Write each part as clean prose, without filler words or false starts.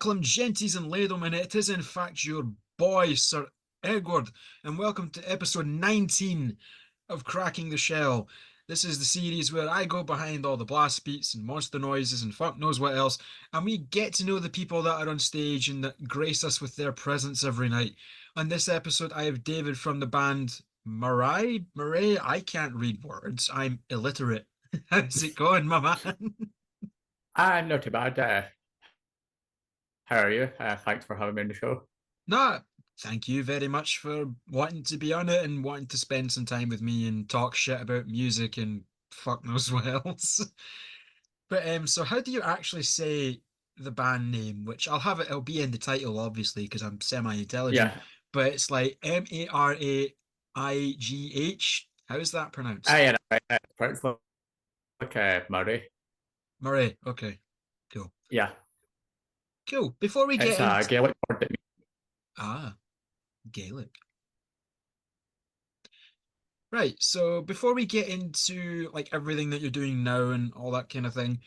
Reclam, genties and ladlemen, it is in fact your boy, Sir Edward, and welcome to episode 19 of Cracking the Shell. This is the series where I go behind all the blast beats and monster noises and fuck knows what else, and we get to know the people that are on stage and that grace us with their presence every night. On this episode, I have David from the band Maraigh. I can't read words. I'm illiterate. How's it going, my man? Not too bad. How are you? Thanks for having me on the show. No, thank you very much for wanting to be on it and wanting to spend some time with me and talk shit about music and fuck knows what else. But so how do you actually say the band name? Which it'll be in the title obviously because I'm semi-intelligent, Yeah, but it's like Maraigh. How is that pronounced? yeah, it's like Murray. Murray. Okay, cool. Yeah, Cool. Before we it's get a into Gaelic word that means, Gaelic. Right, so before we get into like everything that you're doing now and all that kind of thing,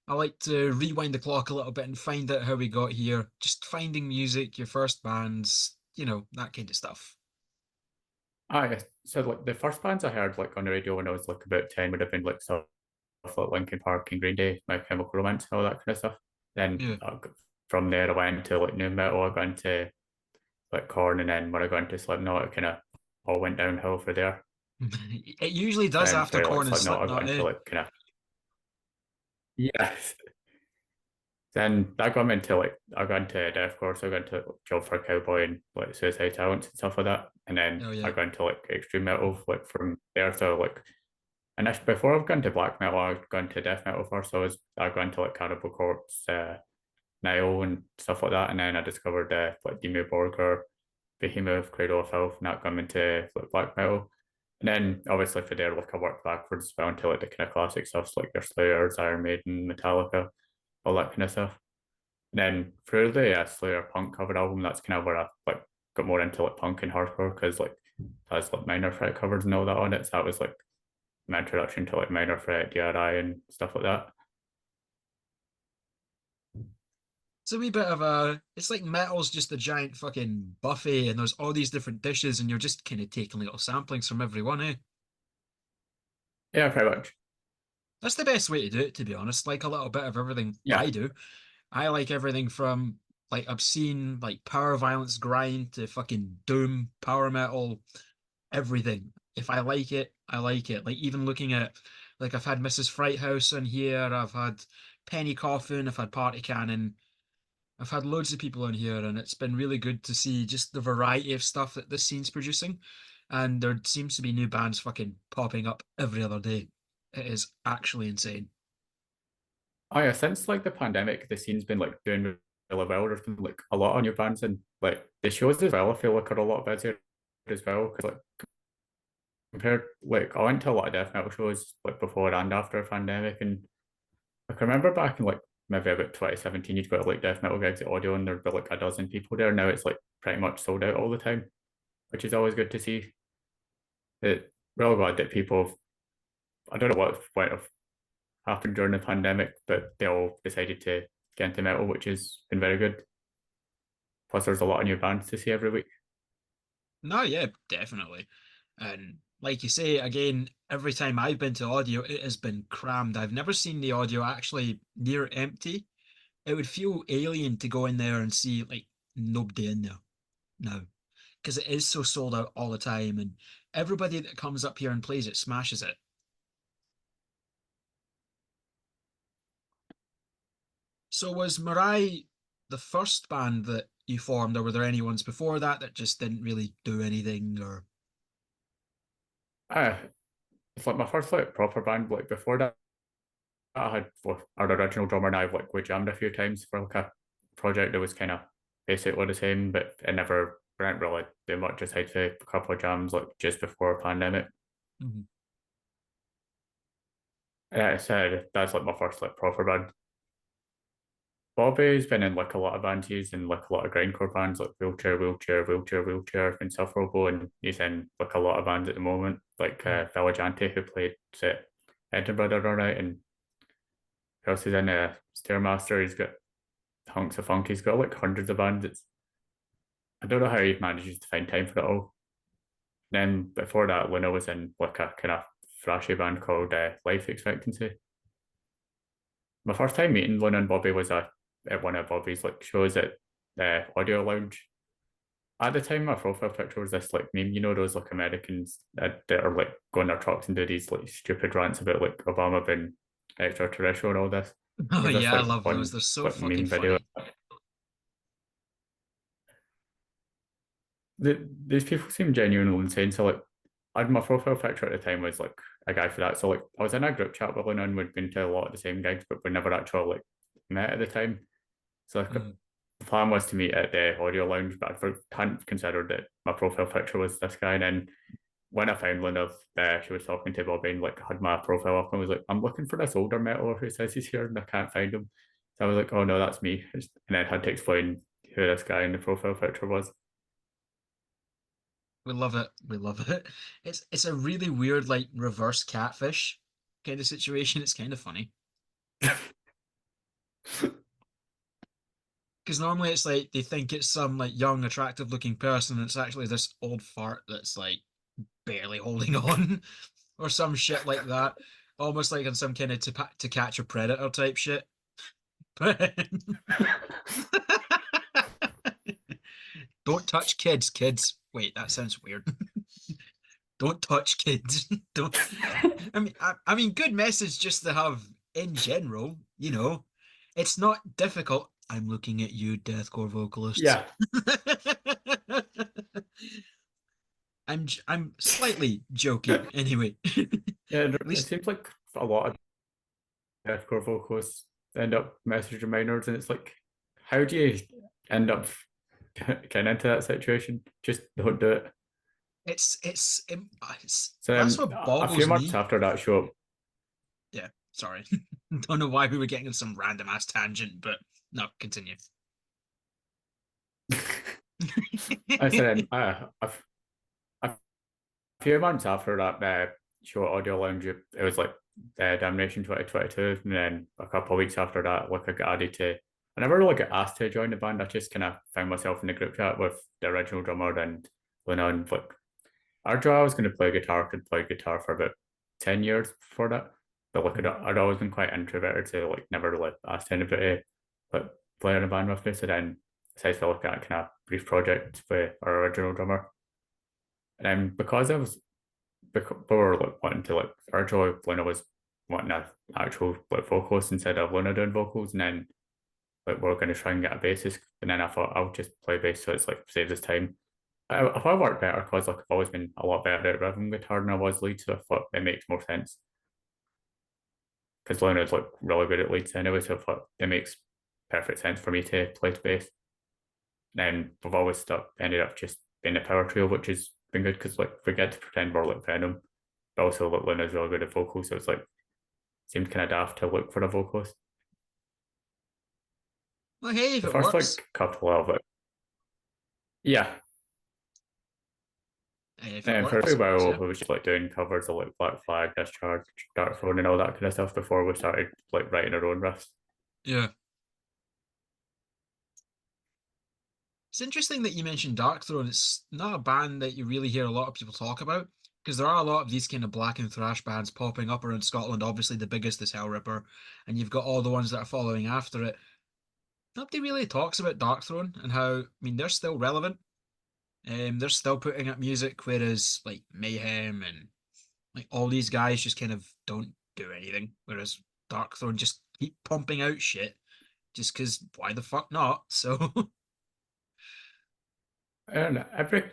I like to rewind the clock a little bit and find out how we got here. Just finding music, your first bands, that kind of stuff. yeah. So like the first bands I heard like on the radio when I was like about 10 would have been like stuff like Linkin Park and Green Day, My Chemical Romance and all that kind of stuff. Then Yeah. from there I went into like new metal, I got into like Korn, and then when I got into Slipknot, it kind of all went downhill for there. It usually does And after for like Corn and Slipknot, I got Slipknot, into eh? like kind of yeah. Then that got me into like I got into deathcore, so I got into like, Job for a Cowboy and like Suicide Talents and stuff like that. And then Oh I yeah. got into like extreme metal like from there. So like and before I've gone to black metal, I've gone to death metal first. So I got into like Cannibal Corpse, Nile and stuff like that. And then I discovered like Dimmu Borgir, Behemoth, Cradle of Filth, and that got me into like black metal. And then obviously for there, like I worked backwards as well into like the kind of classic stuff like your Slayers, Iron Maiden, Metallica, all that kind of stuff. And then through the Slayer punk cover album, that's kind of where I like got more into like punk and hardcore because like has like minor threat covers and all that on it. So that was like my introduction to like minor threat, DRI and stuff like that. It's a wee bit of it's like metal's just a giant fucking buffet and there's all these different dishes and you're just kind of taking little samplings from every one, eh? Yeah, pretty much. That's the best way to do it, to be honest. Like a little bit of everything I Yeah. do. I like everything from like obscene, like power violence grind to fucking doom, power metal, everything. If I like it, I like it. Like even looking at like I've had Mrs. Frighthouse on here, I've had Penny Coffin, I've had Party Cannon, I've had loads of people on here, and it's been really good to see just the variety of stuff that this scene's producing. And there seems to be new bands fucking popping up every other day. It is actually insane. Oh yeah, since like the pandemic, the scene's been like doing really well. There's been like a lot of new bands and like the shows as well. I feel like are a lot busier as well because like compared like I went to a lot of death metal shows like before and after the pandemic, and like I remember back in like maybe about 2017, you'd go to like death metal gigs at Audio and there'd be like a dozen people there. Now it's like pretty much sold out all the time, which is always good to see. It really glad that people, I don't know what might have happened during the pandemic, but they all decided to get into metal, which has been very good. Plus, there's a lot of new bands to see every week. No, yeah, definitely. And like you say, again, every time I've been to audio, it has been crammed. I've never seen the audio actually near empty. It would feel alien to go in there and see like nobody in there now because it is so sold out all the time, and everybody that comes up here and plays it smashes it. So was Maraigh the first band that you formed, or were there any ones before that that just didn't really do anything? Or Uh, it's like my first like proper band. Like before that, I had like, our original drummer and I like we jammed a few times for like a project that was kind of basically the same, but it never went really do much aside for a couple of jams like just before pandemic. Mhm. So that's like my first like proper band. Bobby's been in like a lot of bands. He's in like a lot of grindcore bands like Wheelchair, Wheelchair, Wheelchair, Wheelchair, Insufferable, and he's in like a lot of bands at the moment, like Mhm. Village Ante, who played at Edinburgh the other night, and who else is in Stairmaster. He's got hunks of funk. He's got like hundreds of bands. I don't know how he manages to find time for it all. Then before that, Luna was in like a kind of thrashy band called Life Expectancy. My first time meeting Luna and Bobby was at one of Bobby's like shows at the Audio Lounge. At the time, my profile picture was this like meme, you know, those like Americans that are like go on their trucks and do these like stupid rants about like Obama being extraterrestrial and all this. Oh There's this yeah, I like love those. one They're so like fucking meme video. funny. These people seem genuinely insane. So like, I had my profile picture at the time was like a guy for that. So like, I was in a group chat with Luna and we'd been to a lot of the same gigs, but we never actually like met at the time. So like, Mm. the plan was to meet at the audio lounge, but I hadn't considered that my profile picture was this guy. And then when I found Luna, she was talking to Bobby and like had my profile up and was like, I'm looking for this older metaler who says he's here and I can't find him. So I was like, oh no, that's me. And then had to explain who this guy in the profile picture was. We love it. We love it. It's a really weird like reverse catfish kind of situation. It's kind of funny. Because normally it's like they think it's some like young, attractive looking person, and it's actually this old fart that's like barely holding on, or some shit like that. Almost like on some kind of to catch a predator type shit. But don't touch kids, kids. Wait, that sounds weird. Don't touch kids. Don't. I mean, good message just to have in general. You know, it's not difficult. I'm looking at you, deathcore vocalists. Yeah. I'm slightly joking anyway. Yeah, At it least seems like a lot of deathcore vocalists end up messaging minors, and it's like, how do you end up getting into that situation? Just don't do it. it's So that's what a few boggles months me. after that show, Yeah, sorry. Don't know why we were getting in some random ass tangent, but no, continue. I said, a few months after that show Audio Lounge, it was like Damnation 2022, and then a couple of weeks after that, like I got added to. I never really got asked to join the band. I just kind of found myself in the group chat with the original drummer and went on like our job. I was going to play guitar, could play guitar for about 10 years before that, but like I'd always been quite introverted, so like never really asked anybody like play in a band with me. So then decided to look at kind of brief project with our original drummer, and then because I was we were like wanting to like originally Luna was wanting an actual like vocalist instead of Luna doing vocals, and then like we are going to try and get a bassist, and then I thought I'll just play bass so it's like saves us time. I thought it worked better because like I've always been a lot better at rhythm guitar than I was lead, so I thought it makes more sense because Luna's like really good at leads anyway, so I thought it makes perfect sense for me to play bass. Then we've always ended up just being a power trio, which has been good because like we get to pretend we're like Venom, but also like Luna's really good at vocals, so it's like seemed kind of daft to look for a vocalist. Well, hey, if The it first works, like couple of it, yeah. if it And for a works, it works. while, Yeah. we was just like doing covers of like Black Flag, Discharge, Dark Throne, and all that kind of stuff before we started like writing our own riffs. Yeah. It's interesting that you mentioned Darkthrone. It's not a band that you really hear a lot of people talk about because there are a lot of these kind of black and thrash bands popping up around Scotland. Obviously, the biggest is Hellripper, and you've got all the ones that are following after it. Nobody really talks about Darkthrone and how, I mean, they're still relevant. They're still putting up music, whereas like Mayhem and like all these guys just kind of don't do anything. Whereas Darkthrone just keep pumping out shit just because why the fuck not? So And I don't think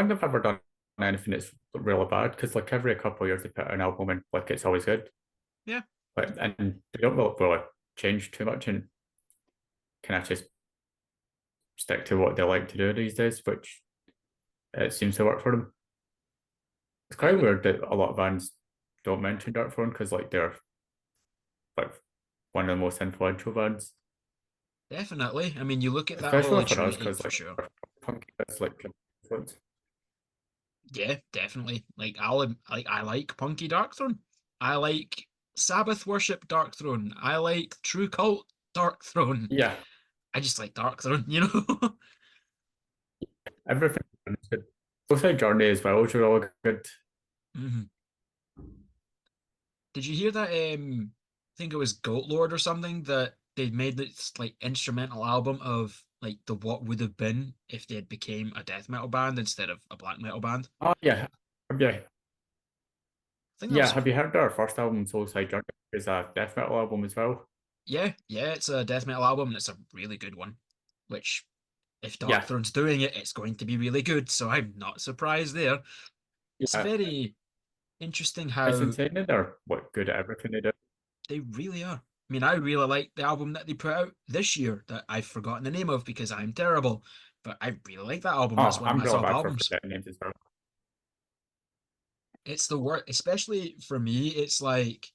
they've ever done anything that's really bad because like every couple of years they put out an album and like it's always good. yeah. Like and they don't really change too much and kind of just stick to what they like to do these days, which it seems to work for them. It's I quite would weird that a lot of bands don't mention Dark Throne because like they're like one of the most influential bands, definitely. I mean, you look at that whole especially like for us Trve because for like sure. punk is like influence. Yeah, definitely. I like Punky Darkthrone. I like Sabbath Worship Darkthrone. I like True Cult Dark Throne. Yeah, I just like Dark Throne, you know? everything is good. Also, Journey as well, which were all good. Mhm. Did you hear that? I think it was Goat Lord or something that they made this like instrumental album of like the what would have been if they had became a death metal band instead of a black metal band. Oh yeah, yeah, I think that yeah. was Have you heard our first album, Soulside Journey? It's a death metal album as well. yeah, yeah. It's a death metal album and it's a really good one. Which if Yeah, Darkthrone's doing it, it's going to be really good. So I'm not surprised there. It's yeah. very interesting It's how insane that they're what good at everything they do. they really are. I mean, I really like the album that they put out this year that I've forgotten the name of because I'm terrible. But I really like that album. That's Oh, one of I'm my real top bad for albums. forgetting names as well. It's the work, especially for me. It's like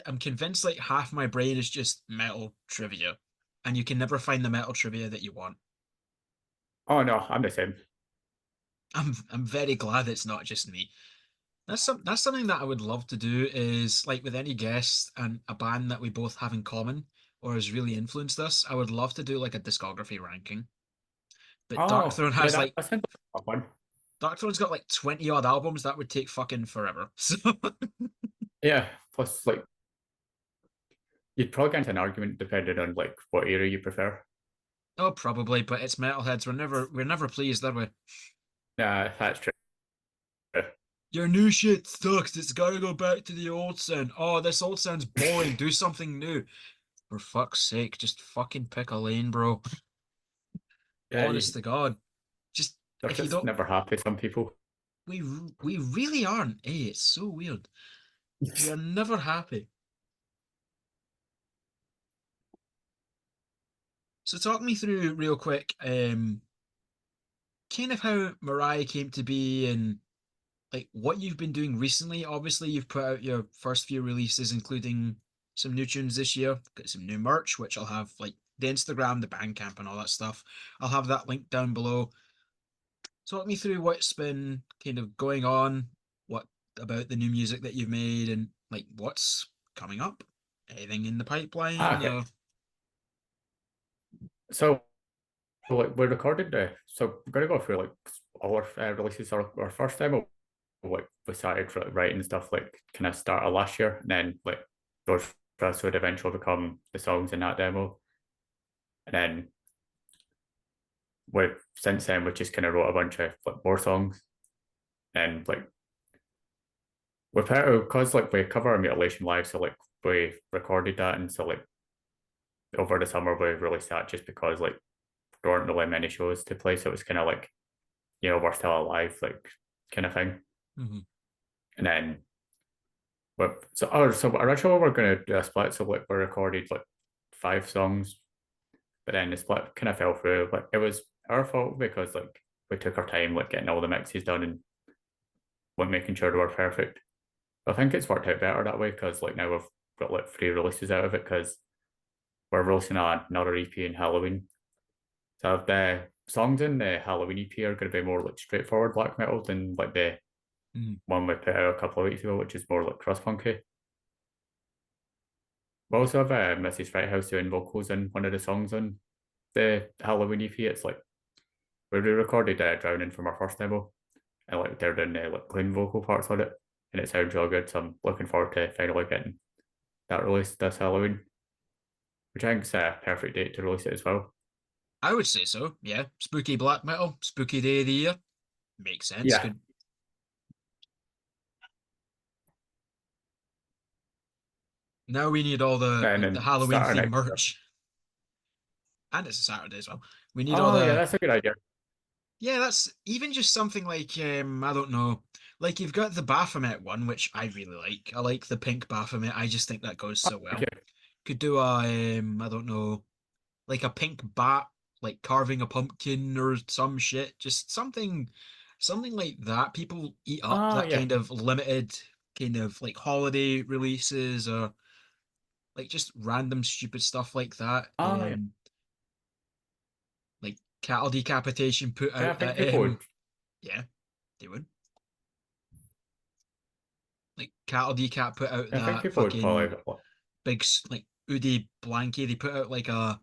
I'm convinced like half my brain is just metal trivia, and you can never find the metal trivia that you want. Oh no, I'm the same. I'm very glad it's not just me. That's something that I would love to do is like with any guest and a band that we both have in common or has really influenced us. I would love to do like a discography ranking. But Oh, yeah, that sounds like a fun. Darkthrone got like 20 odd albums that would take fucking forever. So Yeah, plus like you'd probably get into an argument depending on like what era you prefer. oh probably, but it's metalheads. We're never pleased, are we? Yeah, that's true. Your new shit sucks. It's gotta go back to the old sound. Oh, this old sound's boring. Do something new. For fuck's sake, just fucking pick a lane, bro. Yeah, Honest to God. Just they're if you just don't never happy. Some people. we really aren't, eh? It's so weird. We are never happy. So talk me through real quick, kind of how Maraigh came to be and like what you've been doing recently. Obviously, you've put out your first few releases, including some new tunes this year. Got some new merch, which I'll have like the Instagram, the Bandcamp, and all that stuff. I'll have that link down below. Talk me through what's been kind of going on, what about the new music that you've made, and like what's coming up. Anything in the Ah, pipeline? okay. So like we recorded so we're gonna go through like all our releases. Our first demo, like we started writing stuff like kind of start of last year, and then like those first would eventually become the songs in that demo, and then we since then we just kind of wrote a bunch of like more songs, and like we put out because like we cover our mutilation live, so like we recorded that, and so like over the summer we released that just because like there weren't really many shows to play, so it was kind of like we're still alive, like kind of thing. Mhm. And then so originally we were gonna do a split, so like we recorded like 5 songs, but then the split kind of fell through. Like it was our fault because like we took our time like getting all the mixes done and like making sure they were perfect. But I think it's worked out better that way because like now we've got like 3 releases out of it because we're releasing another EP in Halloween. So the songs in the Halloween EP are going to be more like straightforward black metal than like the Mhm. one we put out a couple of weeks ago, which is more like cross punky. We also have Mrs. Frighthouse doing vocals in one of the songs on the Halloween EP. It's like we recorded Drowning from our first demo, and like they're doing like clean vocal parts on it, and it sounds real good. So I'm looking forward to finally getting that released this Halloween, which I think is a perfect date to release it as well. I would say so. Yeah, spooky black metal, spooky day of the year. Makes sense. Yeah, Good. Now we need all the and like the then Halloween start our themed next year. merch, and it's a Saturday as well. We need all Oh yeah, the that's a good idea. yeah. That's even just something like I don't know, like you've got the Baphomet one, which I really like. I like the pink Baphomet. I just think that goes Oh, so okay. well. Could do a I don't know, like a pink bat, like carving a pumpkin or some shit. Just something like that. People eat up Oh that yeah. kind of limited kind of like holiday releases or like just random stupid stuff like that. Oh yeah. Like cattle decapitation put Yeah, I out think that people would. yeah, they would. Like cattle decap put out I think that people would fucking probably. big like hoodie blankie. They put out like a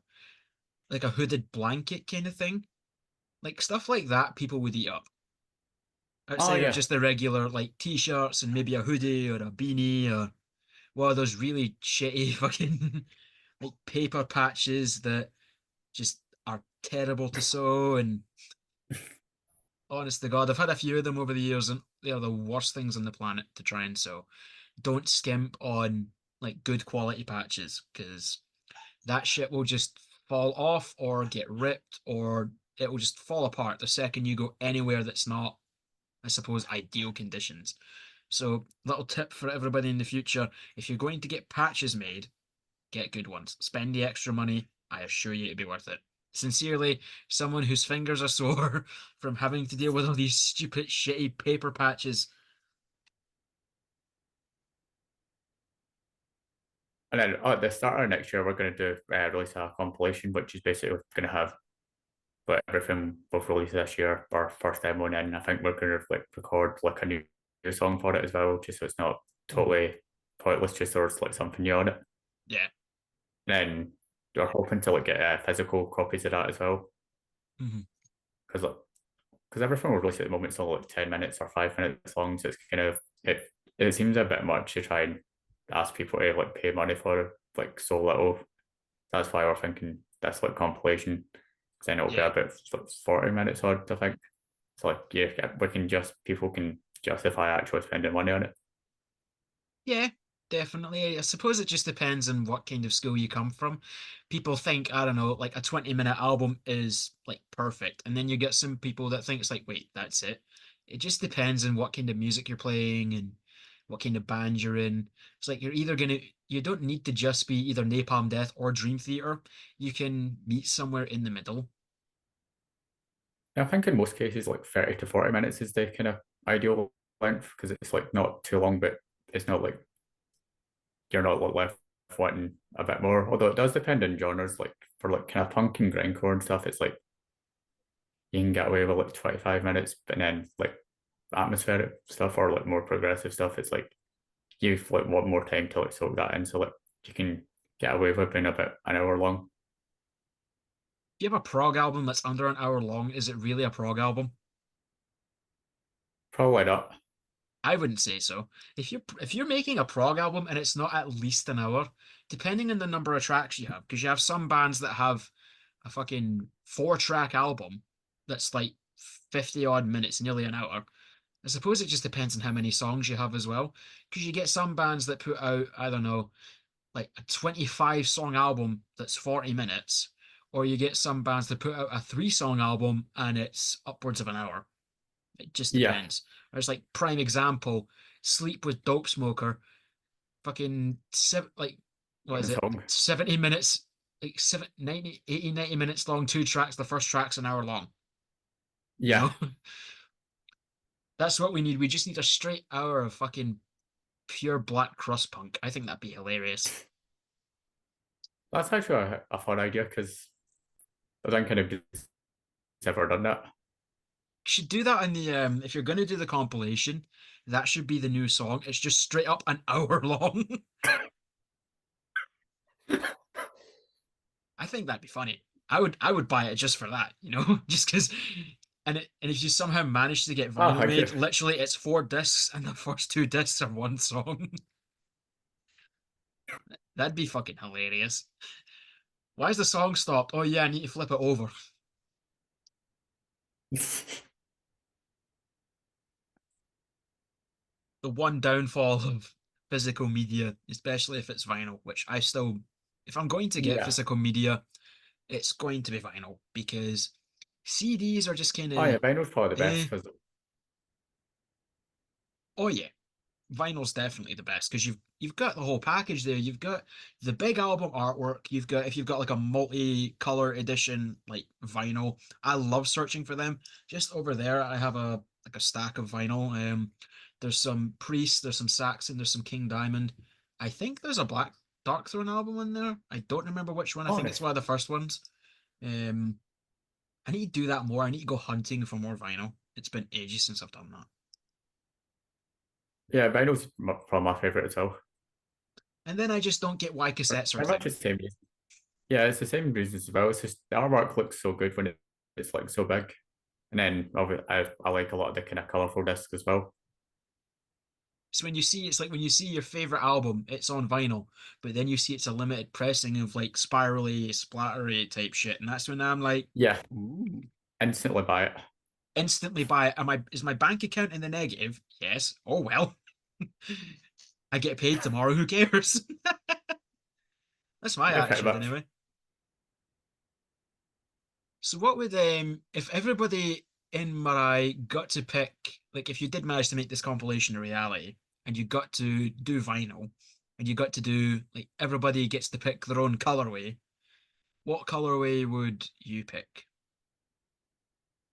hooded blanket kind of thing. Like stuff like that people would eat up. Oh Outside of yeah. just the regular like t-shirts and maybe a hoodie or a beanie or one of those really shitty fucking like paper patches that just are terrible to sew. And honest to God, I've had a few of them over the years and they are the worst things on the planet to try and sew. Don't skimp on like good quality patches because that shit will just fall off or get ripped or it will just fall apart the second you go anywhere that's not, I suppose, ideal conditions. So, little tip for everybody in the future, if you're going to get patches made, get good ones. Spend the extra money. I assure you it'll be worth it. Sincerely, someone whose fingers are sore from having to deal with all these stupid, shitty paper patches. And then at the start of next year, we're going to do release a compilation, which is basically going to have like everything we've released this year, our first demo, and then I think we're going to like record like a new song for it as well, just so it's not Mhm. totally pointless, just so there's like something new on it. Yeah. Then we're hoping to like get physical copies of that as well, Mhm. because because everything we're releasing at the moment is all like 10 minutes or 5 minutes long, so it's kind of it seems a bit much to try and ask people to like pay money for like so little. That's why we're thinking that's like compilation. Then it'll be Yeah. about like 40 minutes odd, I think. So like yeah, we can just people can justify actually spending money on it. Yeah, definitely. I suppose it just depends on what kind of school you come from. People think, I don't know, like a 20-minute album is like perfect. And then you get some people that think it's like, wait, that's it. It just depends on what kind of music you're playing and what kind of band you're in. It's like you don't need to just be either Napalm Death or Dream Theater. You can meet somewhere in the middle. I think in most cases like 30 to 40 minutes is the kind of ideal length because it's like not too long, but it's not like you're not like left wanting a bit more. Although it does depend on genres, like for like kind of punk and grindcore and stuff, it's like you can get away with like 25 minutes, but then like atmospheric stuff or like more progressive stuff, it's like you've like want more time to like soak that in. So like you can get away with being about an hour long. If you have a prog album that's under an hour long, is it really a prog album? Probably not. I wouldn't say so. If you're making a prog album and it's not at least an hour, depending on the number of tracks you have, because you have some bands that have a fucking 4-track album that's like 50 odd minutes, nearly an hour. I suppose it just depends on how many songs you have as well. Because you get some bands that put out, I don't know, like a 25 song album that's 40 minutes, or you get some bands that put out a 3-song album and it's upwards of an hour. It just Yeah, depends. There's like prime example, Sleep with Dope Smoker, fucking like what is one it? song. 70 minutes, like 90 minutes long, 2 tracks. The first track's an hour long, you Yeah, know? That's what we need. We just need a straight hour of fucking pure black crust punk. I think that'd be hilarious. that's actually a fun idea because I don't kind of ever done that. Should do that in the if you're gonna do the compilation, that should be the new song. It's just straight up an hour long. I think that'd be funny. I would buy it just for that, just because. And if you somehow manage to get Oh, vinyl thank you. made, literally it's 4 discs, and the first 2 discs are one song. That'd be fucking hilarious. Why is the song stopped? Oh yeah, I need to flip it over. The one downfall of physical media, especially if it's vinyl, which if I'm going to get Yeah. physical media, it's going to be vinyl because CDs are just kind Oh of yeah, vinyl's probably the best eh. because Oh yeah, vinyl's definitely the best because you've got the whole package there. You've got the big album artwork. If you've got like a multi-color edition like vinyl. I love searching for them. Just over there, I have a stack of vinyl. There's some Priest, there's some Saxon, there's some King Diamond. I think there's a Black Darkthrone album in there. I don't remember which one. I think it's honest. one of the first ones. Um, I need to do that more. I need to go hunting for more vinyl. It's been ages since I've done that. Yeah, probably my favorite as well. And then I just don't get why cassettes are a Pretty much thing. the same reason. Yeah, it's the same reasons as well. It's just the artwork looks so good when it's like so big. And then I like a lot of the kind of colourful discs as well. So when you see it's like when you see your favorite album, it's on vinyl, but then you see it's a limited pressing of like spirally, splattery type shit, and that's when I'm like, Yeah, ooh, instantly buy it. instantly buy it. Am I is my bank account in the negative? Yes. Oh well. I get paid tomorrow, who cares? That's my Yeah, pretty attitude much. anyway. So what would if everybody in Maraigh got to pick, like if you did manage to make this compilation a reality and you got to do vinyl and you got to do like everybody gets to pick their own colorway, what colorway would you pick?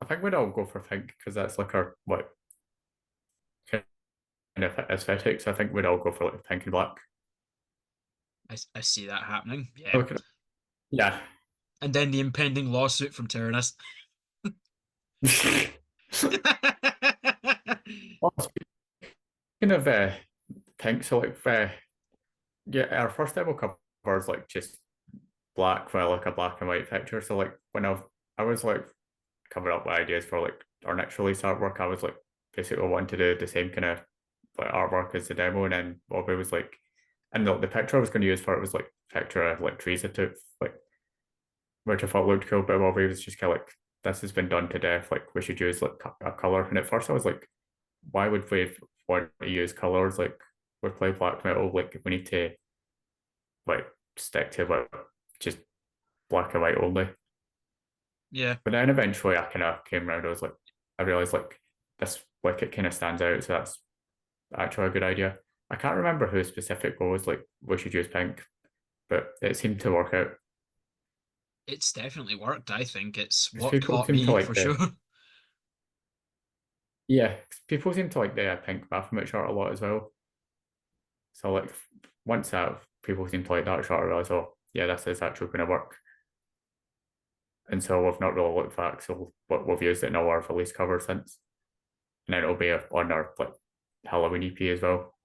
I think we'd all go for pink because that's like our what kind of aesthetic. So I think we'd all go for like pink and black. I see that happening. Yeah. Okay. Yeah. And then the impending lawsuit from Tyrannus. Well, speaking of pink, so like yeah, our first demo cover is like just black, well, like a black and white picture. So like when I was like coming up with ideas for like our next release artwork, I was like basically wanting to do the same kind of like artwork as the demo, and then Bobby was like, and the picture I was going to use for it was like picture of like trees I took, like which I thought looked cool, but Bobby was just kind of like, this has been done to death. Like we should use like a color. And at first I was like, why would we want to use colors? Like we play black metal, like we need to like stick to like just black and white only. Yeah, But then eventually I kind of came around. I was like, I realized like this wicket kind of stands out, so that's actually a good idea. I can't remember who specific was like we should use pink, but it seemed to work out it's definitely worked. I think it's because what people caught seem to me like for sure. the yeah, 'cause people seem to like the pink Baphomet shot a lot as well. So like once that people seem to like that shot, I realized, oh yeah, this is actually going to work. And so we've not really looked back. So we've used it in all our release cover since, and then it'll be on our like Halloween EP as well.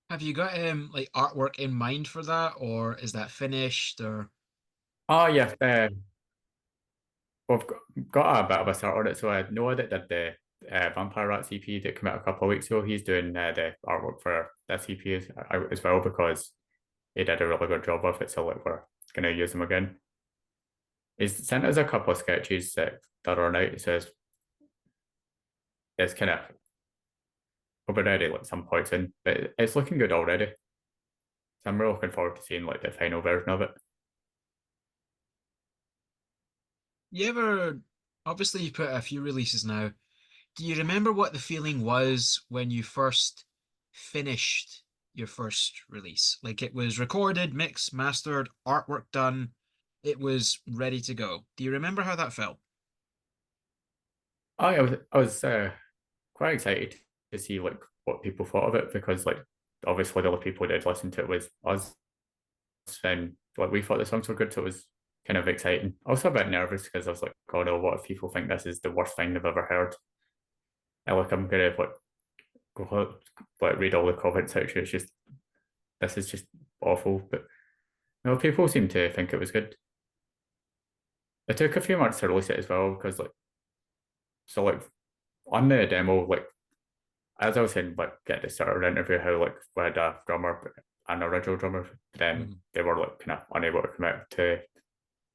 Have you got like artwork in mind for that, or is that finished? Or Oh yeah, we've got a bit of a start on it. So Noah that did the Vampire Rats EP that came out a couple of weeks ago, he's doing the artwork for this EP as well because he did a really good job of it. So like we're gonna use him again. He's sent us a couple of sketches that are out. It says it's kind of we'll be ready like some points in, but it's looking good already. So I'm really looking forward to seeing like the final version of it. you ever, obviously you put a few releases now. Do you remember what the feeling was when you first finished your first release? Like it was recorded, mixed, mastered, artwork done, it was ready to go. Do you remember how that felt? I was quite excited to see like what people thought of it because like obviously the other people that did listen to it was us and like we thought the songs were good, so it was kind of exciting. Also a bit nervous because I was like, oh no, what if people think this is the worst thing they've ever heard? And like I'm gonna like go like read all the comment section. It's just this is just awful. But no, people seem to think it was good. It took a few months to release it as well because like so like on the demo, like as I was saying, like get the start of the interview, how like we had a drummer, an original drummer, but then Mhm. they were like kind of unable to commit to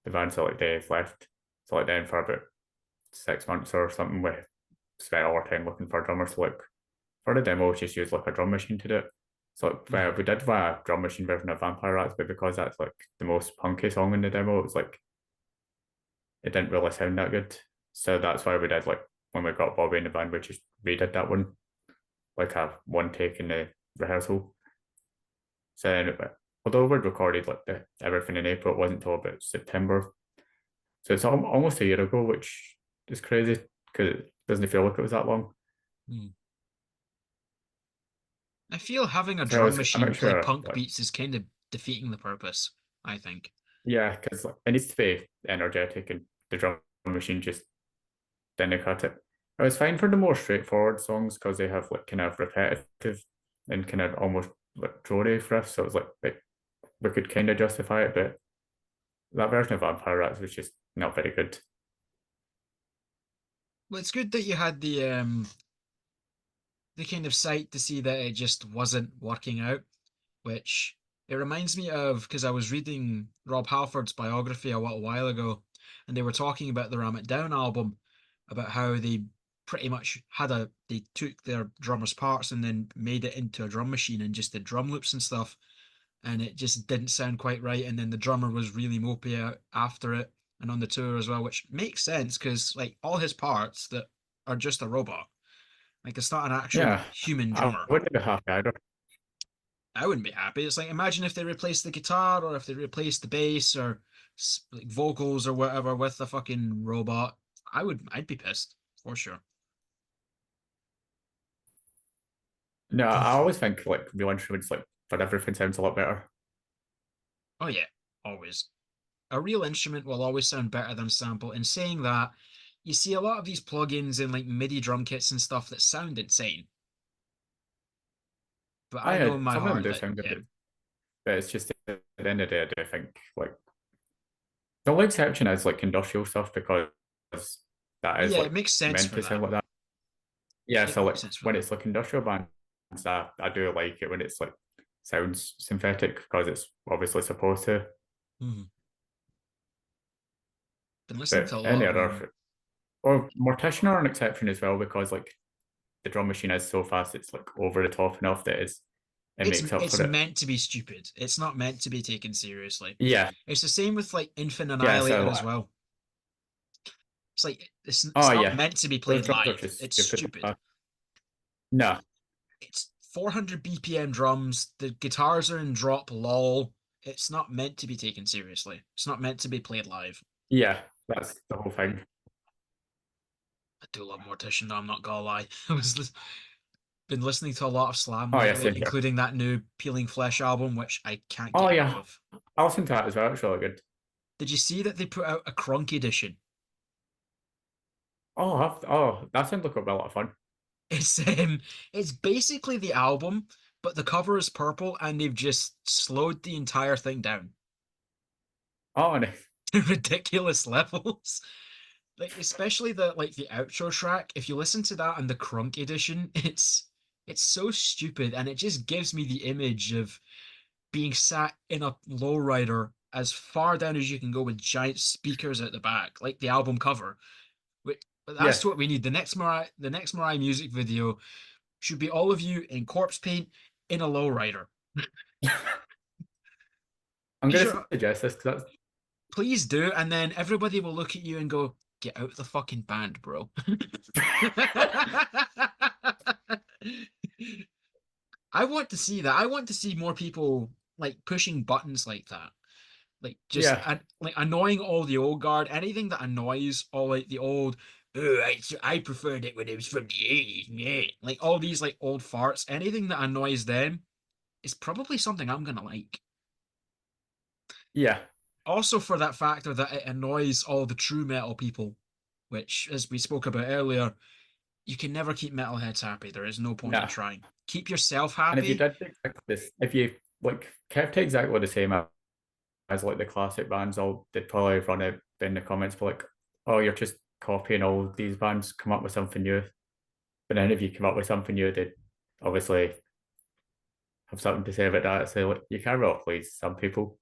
the band, so like they left. So like then for about 6 months or something, we spent all our time looking for drummers. So like for the demo, we just used like a drum machine to do it. So like, Mhm. we did a drum machine version of Vampire Rats, but because that's like the most punky song in the demo, it was like it didn't really sound that good. So that's why we did like when we got Bobby in the band, we just redid that one, like a one take in the rehearsal. So then, although we'd recorded like everything in April, it wasn't until about September. So it's almost a year ago, which is crazy because it doesn't feel like it was that long. Mhm. I feel having a So drum I'm machine not play sure, punk like, beats is kind of defeating the purpose, I think. yeah, because like, it needs to be energetic, and the drum machine just didn't cut it. It's fine for the more straightforward songs because they have like kind of repetitive and kind of almost like Trve riffs, so it was like we could kind of justify it, but that version of Vampire Rats was just not very good. Well, it's good that you had the kind of sight to see that it just wasn't working out, which it reminds me of because I was reading Rob Halford's biography a little while ago, and they were talking about the Ram It Down album, about how they pretty much they took their drummers' parts and then made it into a drum machine and just did drum loops and stuff, and it just didn't sound quite right, and then the drummer was really mopey out after it and on the tour as well, which makes sense because like all his parts that are just a robot, like it's not an actual Yeah, human I drummer. wouldn't be happy either. I wouldn't be happy. It's like imagine if they replaced the guitar or if they replaced the bass or like vocals or whatever with the fucking robot. I'd be pissed for sure. No, I always think like real instruments, like for everything sounds a lot better. Oh yeah, always. A real instrument will always sound better than a sample. In saying that, you see a lot of these plugins and like MIDI drum kits and stuff that sound insane. But I know in my Some of them heart do that sound yeah, good, but it's just at the end of the day, I do think like the only exception is like industrial stuff because that is yeah, like it makes sense meant for to sound that. like that. Yeah, It so makes like sense for when that. it's like industrial bands, I do like it when it's like sounds synthetic because it's obviously supposed to. Mhm. Been listening to But a lot any of other or Mortician are an exception as well because like the drum machine is so fast, it's like over the top enough that it makes up it's for it. meant to be stupid. It's not meant to be taken seriously. Yeah, It's the same with like Infant yeah. Annihilator So as well. It's like it's oh not yeah, meant to be those played drums are live. just It's stupid. stupid. No, It's 400 BPM drums. The guitars are in drop lol. It's not meant to be taken seriously. It's not meant to be played live. yeah, that's the whole thing. I do love Mortician though, I'm not gonna lie. Been listening to a lot of Slam Oh yeah, lately, same here. including that new Peeling Flesh album, which I can't Oh get enough yeah, of. I listened to that as well. It's really good. Did you see that they put out a Crunk edition? Oh, that sounds like a lot of fun. It's basically the album, but the cover is purple and they've just slowed the entire thing down Oh, and to ridiculous levels. Like especially the outro track, if you listen to that on the Crunk edition, it's so stupid and it just gives me the image of being sat in a lowrider as far down as you can go with giant speakers at the back, like the album cover. But yeah, that's what we need. The next Mariah music video should be all of you in corpse paint in a lowrider. I'm gonna Sure, suggest this because that's please do, and then everybody will look at you and go, "Get out of the fucking band, bro." I want to see that. I want to see more people like pushing buttons like that. Like just yeah, like annoying all the old guard. Anything that annoys all like the old. Oh, I preferred it when it was from the 80s. Yeah. Like all these like old farts. Anything that annoys them is probably something I'm gonna like. yeah, Also for that factor that it annoys all the true metal people, which, as we spoke about earlier, you can never keep metalheads happy. There is no point in no. trying. Keep yourself And if you happy. did exactly this, if you like kept exactly the same as like the classic bands, all they'd probably run it in the comments, but like, oh, you're just copying all these bands, come up with something new. But then if you come up with something new, they'd obviously have something to say about that. So like, you can't really please some people.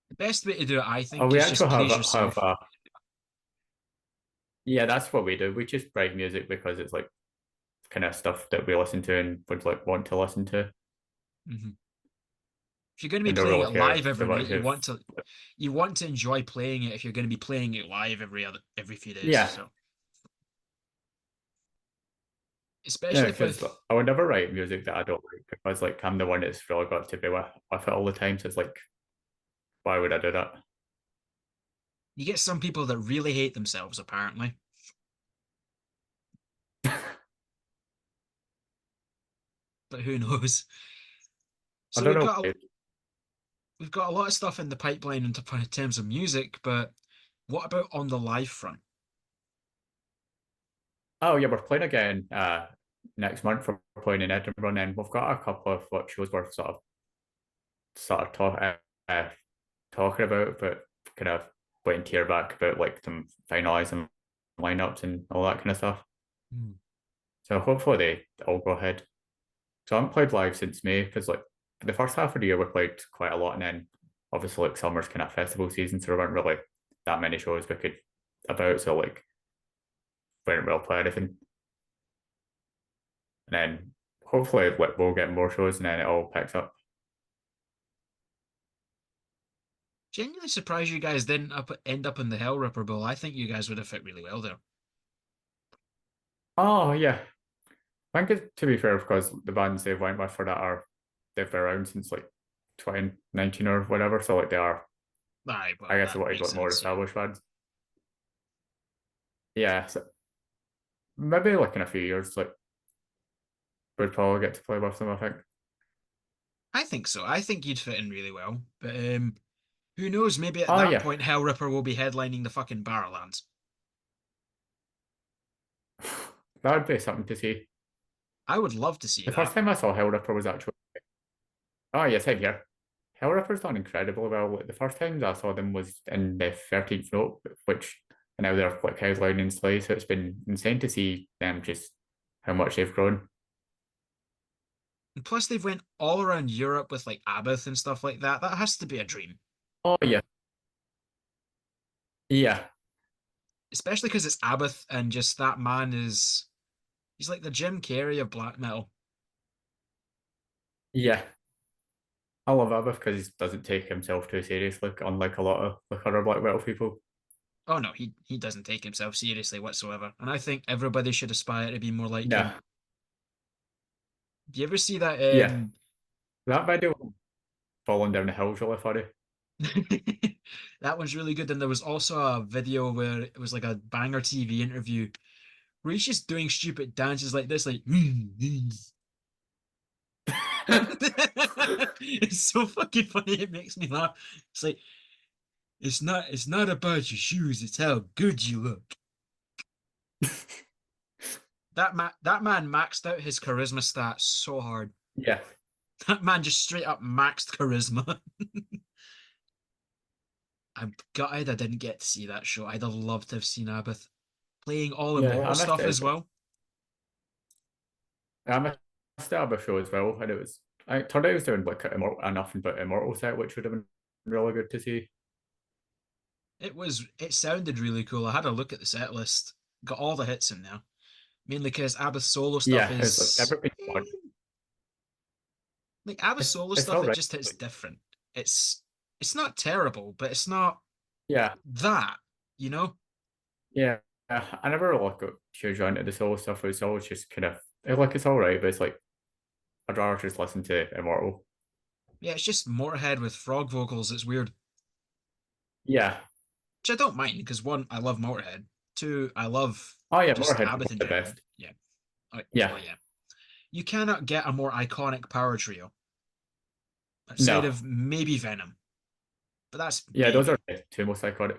The best way to do it, I Oh, think, we is just actually have please have yourself. yeah, that's what we do. We just write music because it's like kind of stuff that we listen to and would like want to listen to, Mhm. If you're going to be and don't playing really it care live so every night, much if you want to enjoy playing it if you're going to be playing it live every few days. yeah, So yeah, especially because with I would never write music that I don't like because like I'm the one that's really got to be with it all the time. So it's like, why would I do that? you get some people that really hate themselves, apparently, but who knows? I So don't know. Why. we've got a lot of stuff in the pipeline in terms of music, but what about on the live front? Oh yeah, we're playing again next month we're playing in Edinburgh, and then we've got a couple of shows we're sort of talking about, but kind of waiting to hear back about like some finalising lineups and all that kind of stuff. Hmm. So hopefully they all go ahead. So I haven't played live since May because like the first half of the year we played quite a lot, and then obviously like summer's kind of festival season, so there weren't really that many shows we could about. So like we didn't really play anything, and then hopefully like we'll get more shows, and then it all picks up. Genuinely surprised you guys didn't end up in the Hell Ripper Bowl. I think you guys would have fit really well there. Oh yeah, I think it's, to be fair, because the bands they've went with for that are they've been around since like 2019 or whatever, so like they are. Aye, I well, guess that what makes like more sense, yeah. established bands. Yeah, so maybe like in a few years, like we'd probably get to play with them. I think. I think so. I think you'd fit in really well. But who knows? Maybe at Oh that yeah, point, Hell Ripper will be headlining the fucking Barrowlands. that would be something to see. I would love to see The first that. time I saw Hellripper was actually. Oh yes, same here. Hellripper's done incredibly well. Like, the first times I saw them was in the 13th Note, which and now they're like headlining Slay, so it's been insane to see them just how much they've grown. And plus, they've went all around Europe with like Abbott and stuff like that. That has to be a dream, Oh yeah, yeah, especially because it's Abbott and just that man he's like the Jim Carrey of black metal. yeah. I love Abba because he doesn't take himself too seriously, unlike a lot of like other black metal people. Oh no, he doesn't take himself seriously whatsoever, and I think everybody should aspire to be more like him. Yeah, Do you ever see that? yeah. That video falling down the hill's really funny. That one's really good. And there was also a video where it was like a banger TV interview where he's just doing stupid dances like this, like it's so fucking funny. It makes me laugh. It's like it's not about your shoes, it's how good you look. That man maxed out his charisma stats so hard. Yeah, That man just straight up maxed charisma. I'm gutted I didn't get to see that show. I'd have loved to have seen Abbott playing all yeah. Immortal I missed stuff it as as well. well. I missed the Abba show as well, and it was. I turned out he was doing like a nothing but immortal set, which would have been really good to see. It sounded really cool. I had a look at the set list, got all the hits in there. Mainly because Abba's solo stuff Yeah, it was like is everything. like Abba's solo It's stuff, all it right. just hits different. It's not terrible, but it's not Yeah, that, you know? yeah. I never really got huge into the solo stuff. It's always just kind of like it's all right, but it's like I'd rather just listen to Immortal. Yeah, it's just Motorhead with frog vocals. It's weird. Yeah. Which I don't mind because one, I love Motorhead. Two, I love Oh yeah, just Motorhead Abbott was in the general. best. Yeah. Yeah. So yeah. You cannot get a more iconic power trio outside No. of maybe Venom. But that's Yeah, those are maybe. the two most iconic.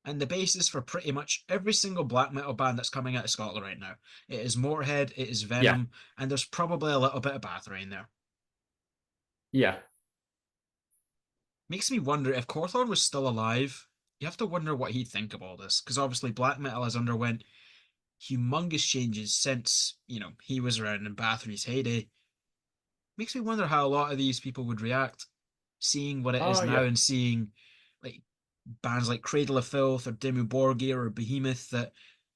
And the basis for pretty much every single black metal band that's coming out of Scotland right now. It is Motorhead, it is Yeah. Venom, and there's probably a little bit of Bathory in there. Yeah. Makes me wonder if Cawthorn was still alive. You have to wonder what he'd think of all this, because obviously black metal has underwent humongous changes since, he was around in Bathory's heyday. Makes me wonder how a lot of these people would react, seeing what it is Oh now yeah. and seeing like bands like Cradle of Filth or Dimmu Borgir or Behemoth that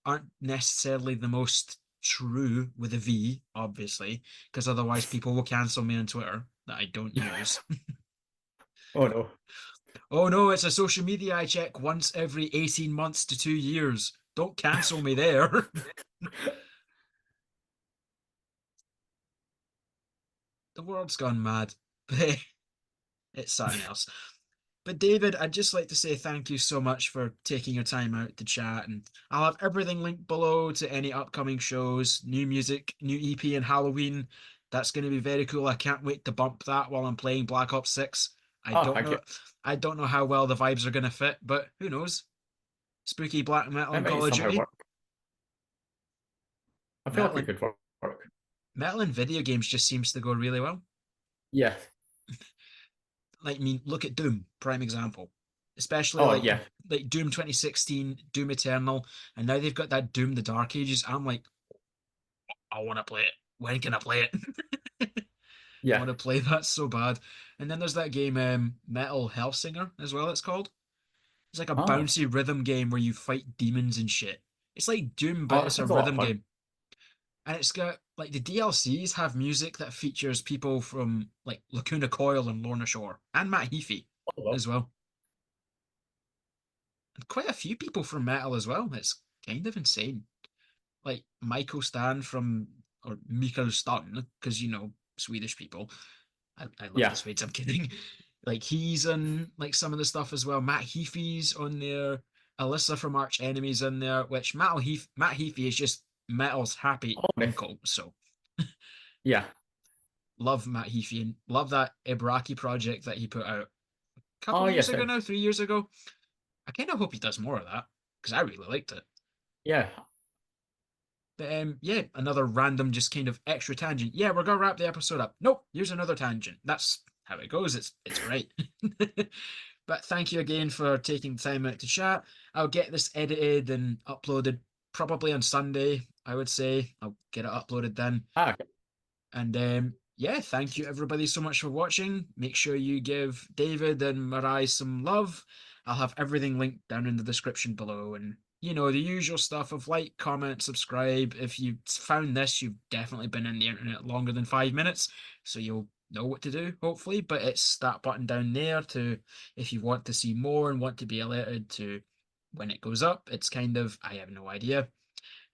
aren't necessarily the most true with a V, obviously, because otherwise people will cancel me on Twitter that I don't use. Oh no. Oh no, it's a social media I check once every 18 months to 2 years. Don't cancel me there. The world's gone mad. It's something else. But David, I'd just like to say thank you so much for taking your time out to chat, and I'll have everything linked below to any upcoming shows, new music, new EP, and Halloween. That's going to be very cool. I can't wait to bump that while I'm playing Black Ops 6. I Oh, don't thank you. know, I don't know how well the vibes are going to fit, but who knows? Spooky black metal That and might Call of somehow Duty. work. I feel like Metal it and could work. metal and video games just seems to go really well. Yeah. Like, I mean, look at Doom, prime example. Especially Oh yeah. like Doom 2016, Doom Eternal, and now they've got that Doom the Dark Ages. I'm like, I want to play it. When can I play it? I Yeah. want to play that so bad. And then there's that game, Metal Hellsinger as well. It's called. It's like a Oh, bouncy rhythm game where you fight demons and shit. It's like Doom, but oh, that it's a sounds a lot of rhythm fun. game. And it's got like the DLCs have music that features people from like Lacuna Coil and Lorna Shore and Matt Heafy Oh, well. as well. And quite a few people from metal as well. It's kind of insane. Like Michael Stan from or Mikael Stan, because Swedish people. I love the Yeah. Swedes, I'm kidding. Like he's on like some of the stuff as well. Matt Heafy's on there. Alyssa from Arch Enemy's in there, which Matt Heafy is just metal's happy Oh, nice. uncle. So Yeah. love Matt Heafy and love that Ibraki project that he put out a couple Oh, years yes. ago now, 3 years ago. I kind of hope he does more of that because I really liked it. Yeah. But yeah, another random, just kind of extra tangent. Yeah, we're gonna wrap the episode up. Nope, here's another tangent. That's how it goes. It's great. But thank you again for taking the time out to chat. I'll get this edited and uploaded probably on Sunday, I would say. I'll get it uploaded then. Ah, okay. And yeah, thank you everybody so much for watching. Make sure you give David and Maraigh some love. I'll have everything linked down in the description below. And the usual stuff of like, comment, subscribe. If you found this, you've definitely been in the internet longer than 5 minutes. So you'll know what to do, hopefully. But it's that button down there to if you want to see more and want to be alerted to when it goes up. It's kind of, I have no idea,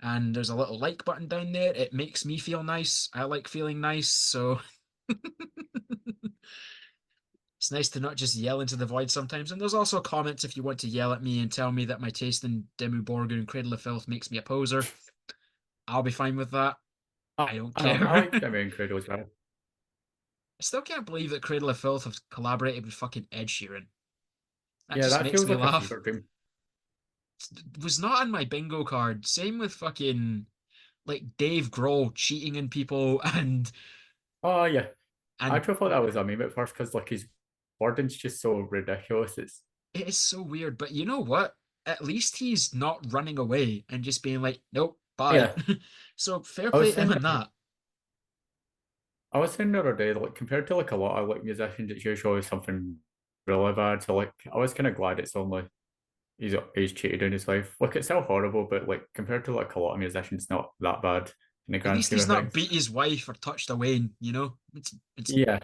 and there's a little like button down there. It makes me feel nice. I like feeling nice, so it's nice to not just yell into the void sometimes. And there's also comments if you want to yell at me and tell me that my taste in Dimmu Borgir and Cradle of Filth makes me a poser. I'll be fine with that. Oh, I don't I know. care. I like them in Cradle as well. I still can't believe that Cradle of Filth have collaborated with fucking Ed Sheeran. That Yeah, just that makes feels me like a laugh. fever dream. It was not on my bingo card. Same with fucking like Dave Grohl cheating in people and Oh, yeah. I and actually thought that was a meme at first because like his wording's just so ridiculous. It's it is so weird, but you know what? At least he's not running away and just being like, nope, bye. yeah. So fair I play was to him saying in that. I was saying the other day, like compared to like a lot of like musicians, it's usually something really bad. So like I was kind of glad it's only he's cheated in his life. Like it's still horrible, but like compared to like a lot of musicians, not that bad in the At grand least scheme he's of not things. beat his wife or touched a Wayne, you know? It's Yeah.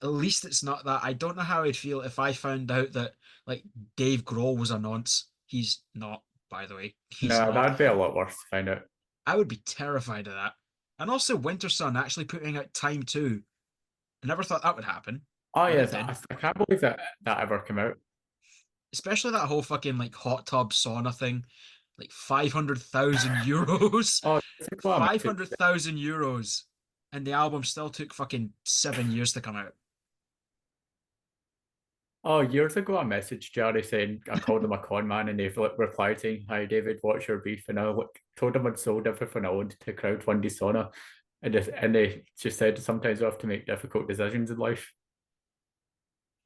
at least it's not that. I don't know how I'd feel if I found out that like Dave Grohl was a nonce. He's not, by the way. He's No, not. that'd be a lot worse to find out. I would be terrified of that. And also Winter Sun actually putting out Time 2. I never thought that would happen, Oh but it yes, did. I can't believe that ever came out. Especially that whole fucking like hot tub sauna thing. Like 500,000 euros. Oh, it's a glad message. 500,000 euros. And the album still took fucking 7 years to come out. Oh, years ago, I messaged Jerry saying I called him a con man, and they've like replied saying, "Hi David, what's your beef?" And I like told him I'd sold everything I owned to crowdfund his sauna, and they just said sometimes we have to make difficult decisions in life.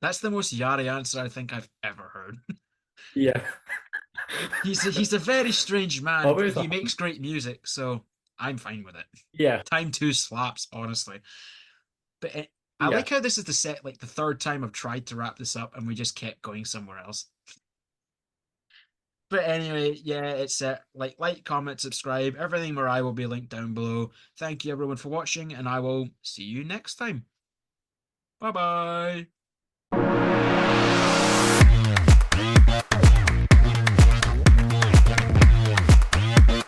That's the most Yari answer I think I've ever heard. Yeah, He's a very strange man, but always. he makes great music, so I'm fine with it. Yeah, Time 2 slaps, honestly. But I yeah. like how this is the third time I've tried to wrap this up and we just kept going somewhere else. But anyway, yeah, it's like, comment, subscribe. Everything Maraigh will be linked down below. Thank you everyone for watching, and I will see you next time. Bye bye.